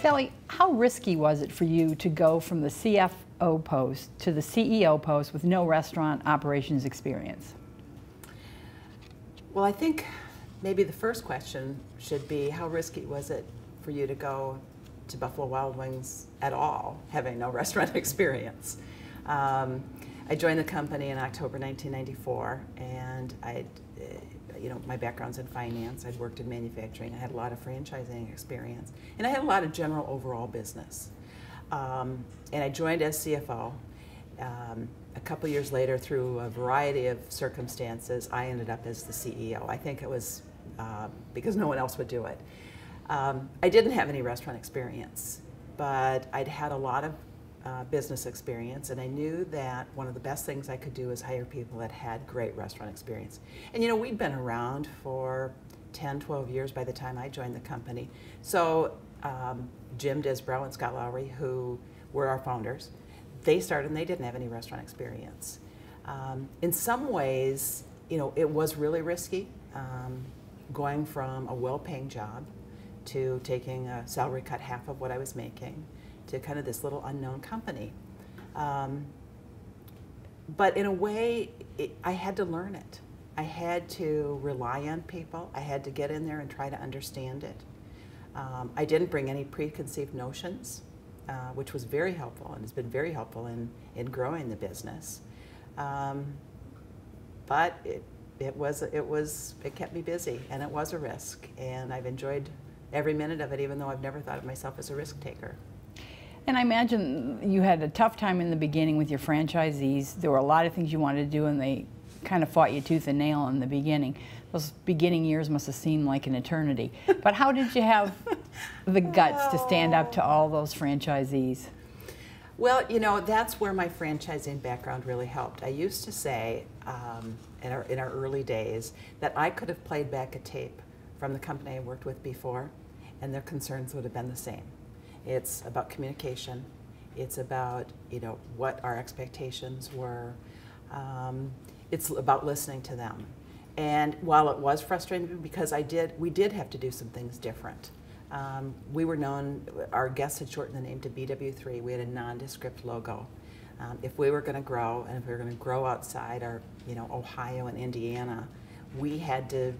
Sally, how risky was it for you to go from the CFO post to the CEO post with no restaurant operations experience? Well, I think maybe the first question should be, how risky was it for you to go to Buffalo Wild Wings at all, having no restaurant experience? I joined the company in October 1994, and my background's in finance. I'd worked in manufacturing. I had a lot of franchising experience, and I had a lot of general overall business. And I joined as CFO. A couple years later, through a variety of circumstances, I ended up as the CEO. I think it was because no one else would do it. I didn't have any restaurant experience, but I'd had a lot of business experience, and I knew that one of the best things I could do is hire people that had great restaurant experience. And we'd been around for 10, 12 years by the time I joined the company. So Jim Disbrow and Scott Lowry, who were our founders, they started and they didn't have any restaurant experience. In some ways, it was really risky, going from a well-paying job to taking a salary cut half of what I was making to kind of this little unknown company. But in a way, I had to learn it. I had to rely on people. I had to get in there and try to understand it. I didn't bring any preconceived notions, which was very helpful and has been very helpful in growing the business. But it kept me busy, and it was a risk, and I've enjoyed every minute of it, even though I've never thought of myself as a risk taker. And I imagine you had a tough time in the beginning with your franchisees. There were a lot of things you wanted to do, and they kind of fought you tooth and nail in the beginning. Those beginning years must have seemed like an eternity. But how did you have the guts to stand up to all those franchisees? Well, that's where my franchising background really helped. I used to say in our early days that I could have played back a tape from the company I worked with before, and their concerns would have been the same. It's about communication. It's about what our expectations were. It's about listening to them. And while it was frustrating because we did have to do some things different. We were known, our guests had shortened the name to BW3. We had a nondescript logo. If we were going to grow, and if we were going to grow outside our, Ohio and Indiana, we had to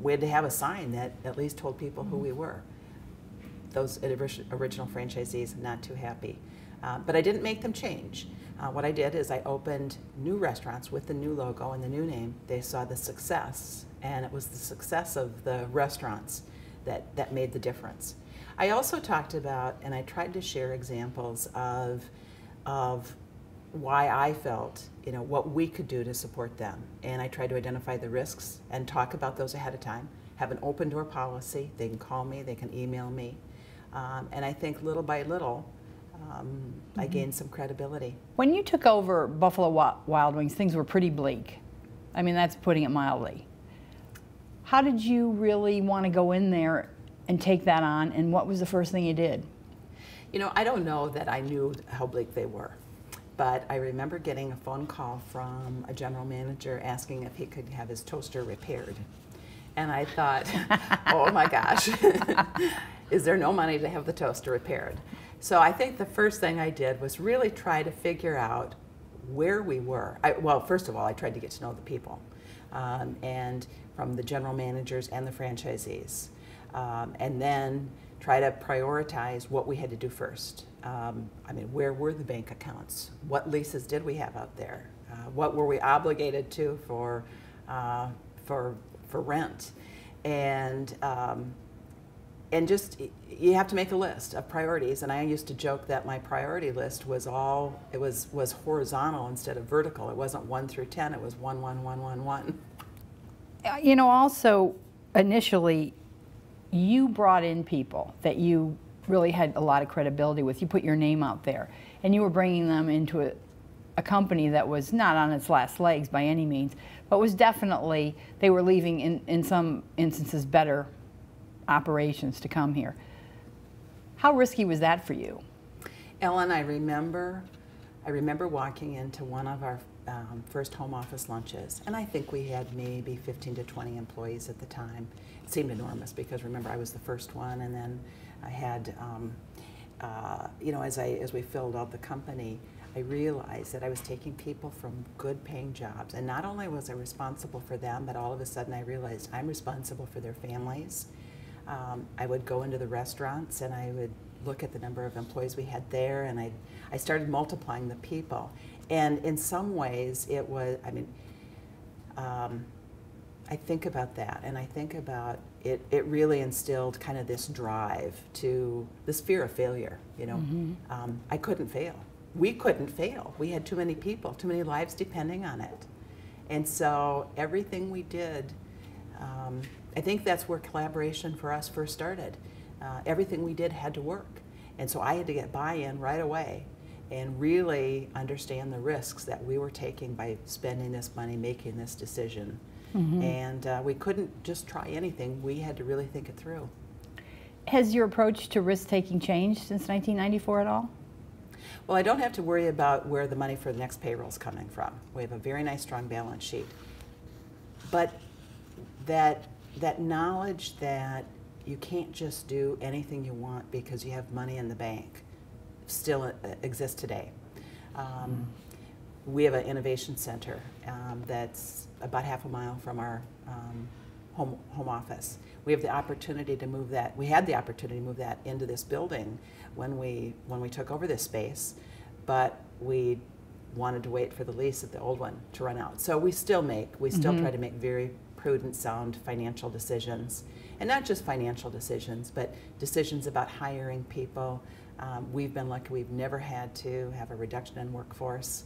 have a sign that at least told people who we were. Those original franchisees, not too happy. But I didn't make them change. What I did is I opened new restaurants with the new logo and the new name. They saw the success, and it was the success of the restaurants that made the difference. I also talked about, and I tried to share examples of why I felt, what we could do to support them. And I tried to identify the risks and talk about those ahead of time, have an open door policy. They can call me, they can email me. And I think little by little, I gained some credibility. When you took over Buffalo Wild Wings, things were pretty bleak. I mean, that's putting it mildly. How did you really want to go in there and take that on, and what was the first thing you did? I don't know that I knew how bleak they were, but I remember getting a phone call from a general manager asking if he could have his toaster repaired. And I thought, oh my gosh, is there no money to have the toaster repaired? So I think the first thing I did was really try to figure out where we were. Well, first of all, I tried to get to know the people, and from the general managers and the franchisees, and then try to prioritize what we had to do first. Where were the bank accounts? What leases did we have out there? What were we obligated to for rent? And just, you have to make a list of priorities. And I used to joke that my priority list was was horizontal instead of vertical. It wasn't 1 through 10, it was 1, 1, 1, 1, 1. Also, initially, you brought in people that you really had a lot of credibility with. You put your name out there, and you were bringing them into a company that was not on its last legs by any means, but was definitely, they were leaving in some instances better operations to come here. How risky was that for you? Ellen, I remember walking into one of our first home office lunches, and I think we had maybe 15 to 20 employees at the time. It seemed enormous because remember I was the first one, and then I had, you know, as we filled out the company, I realized that I was taking people from good paying jobs, and not only was I responsible for them, but all of a sudden I realized I'm responsible for their families. I would go into the restaurants and I would look at the number of employees we had there, and I started multiplying the people. And in some ways it was, I mean, I think about that, and I think about it really instilled kind of this drive to this fear of failure, you know. I couldn't fail. We couldn't fail. We had too many people, too many lives depending on it. And so everything we did, I think that's where collaboration for us first started. Everything we did had to work. And so I had to get buy-in right away and really understand the risks that we were taking by spending this money, making this decision. And we couldn't just try anything. We had to really think it through. Has your approach to risk-taking changed since 1994 at all? Well, I don't have to worry about where the money for the next payroll is coming from. We have a very nice, strong balance sheet. But that knowledge that you can't just do anything you want because you have money in the bank still exists today. We have an innovation center that's about half a mile from our home office. We have the opportunity to move that. We had the opportunity to move that into this building when we took over this space, but we wanted to wait for the lease of the old one to run out. So we still try to make very prudent, sound financial decisions, and not just financial decisions, but decisions about hiring people. We've been lucky; we've never had to have a reduction in workforce,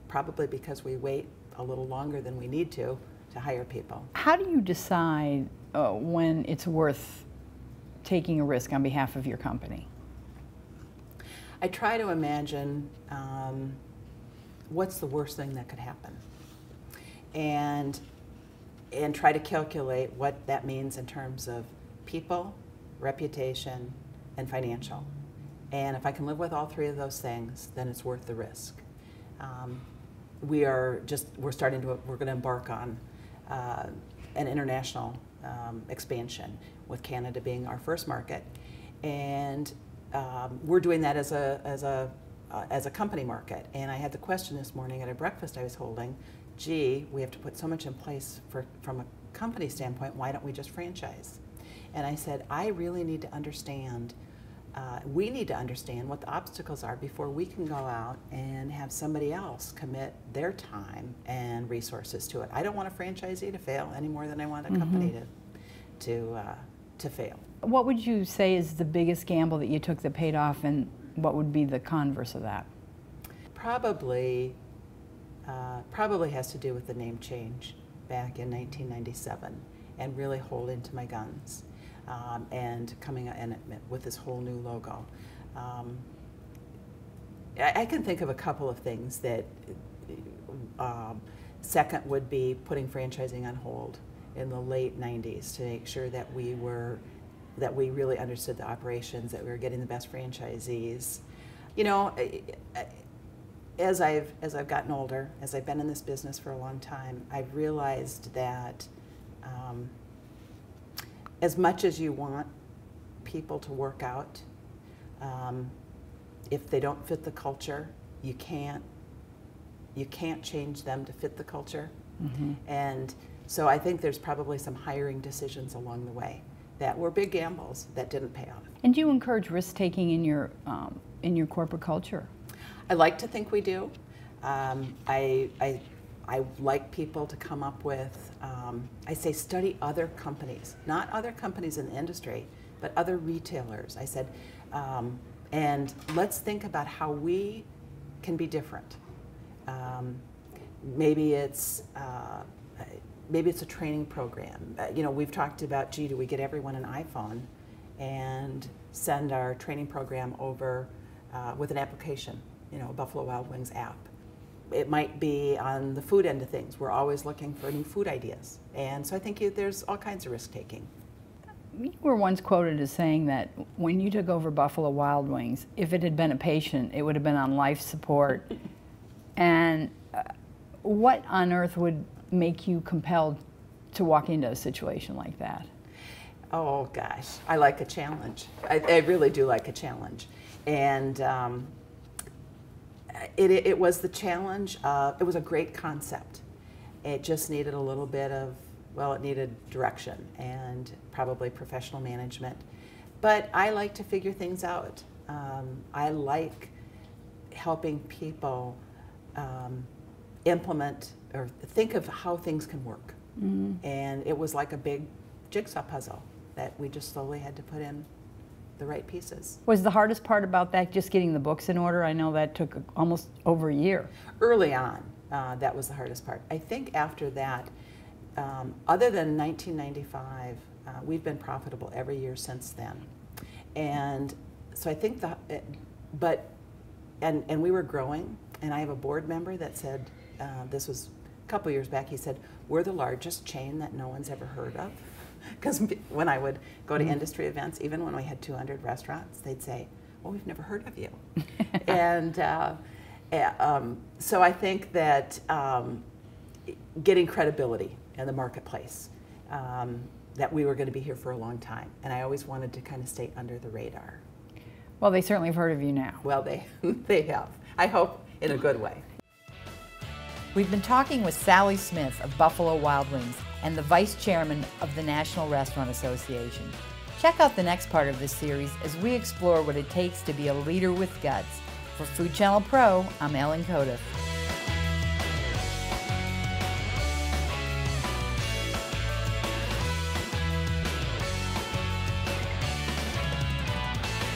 probably because we wait a little longer than we need to hire people. How do you decide when it's worth taking a risk on behalf of your company? I try to imagine what's the worst thing that could happen, and try to calculate what that means in terms of people, reputation, and financial. And if I can live with all three of those things, then it's worth the risk. We're going to embark on an international expansion, with Canada being our first market, and we're doing that as a company market. And I had the question this morning at a breakfast I was holding, gee, we have to put so much in place from a company standpoint, why don't we just franchise? And I said, I really need to understand, we need to understand what the obstacles are before we can go out and have somebody else commit their time and resources to it. I don't want a franchisee to fail any more than I want a company to fail. What would you say is the biggest gamble that you took that paid off, and what would be the converse of that? Probably has to do with the name change back in 1997, and really holding to my guns, and coming in with this whole new logo. I can think of a couple of things that, second would be putting franchising on hold in the late 90s to make sure that we really understood the operations, that we were getting the best franchisees. You know, as I've gotten older, as I've been in this business for a long time, I've realized that as much as you want people to work out, if they don't fit the culture, you can't change them to fit the culture. And so I think there's probably some hiring decisions along the way that were big gambles that didn't pay off. And do you encourage risk-taking in your corporate culture? I like to think we do. I like people to come up with, I say study other companies, not other companies in the industry, but other retailers. I said, and let's think about how we can be different. Maybe it's a training program. You know, we've talked about, gee, do we get everyone an iPhone and send our training program over with an application, you know, a Buffalo Wild Wings app. It might be on the food end of things. We're always looking for new food ideas. And so I think there's all kinds of risk-taking. You were once quoted as saying that when you took over Buffalo Wild Wings, if it had been a patient, it would have been on life support. And What on earth would make you compelled to walk into a situation like that? Oh gosh, I like a challenge. I really do like a challenge. And it was the challenge of, it was a great concept. It just needed a little bit of, well, it needed direction and probably professional management. But I like to figure things out. I like helping people implement or think of how things can work. Mm-hmm. And it was like a big jigsaw puzzle that we just slowly had to put in the right pieces. Was the hardest part about that just getting the books in order? I know that took almost over a year. Early on, that was the hardest part. I think after that, other than 1995, we've been profitable every year since then. And so I think and we were growing, and I have a board member that said, this was a couple years back, he said, we're the largest chain that no one's ever heard of. Because when I would go to industry events, even when we had 200 restaurants, they'd say, well, we've never heard of you. And so I think that getting credibility in the marketplace, that we were going to be here for a long time. And I always wanted to kind of stay under the radar. Well, they certainly have heard of you now. Well, they have. I hope in a good way. We've been talking with Sally Smith of Buffalo Wild Wings and the Vice Chairman of the National Restaurant Association. Check out the next part of this series as we explore what it takes to be a leader with guts. For Food Channel Pro, I'm Ellen Codiff.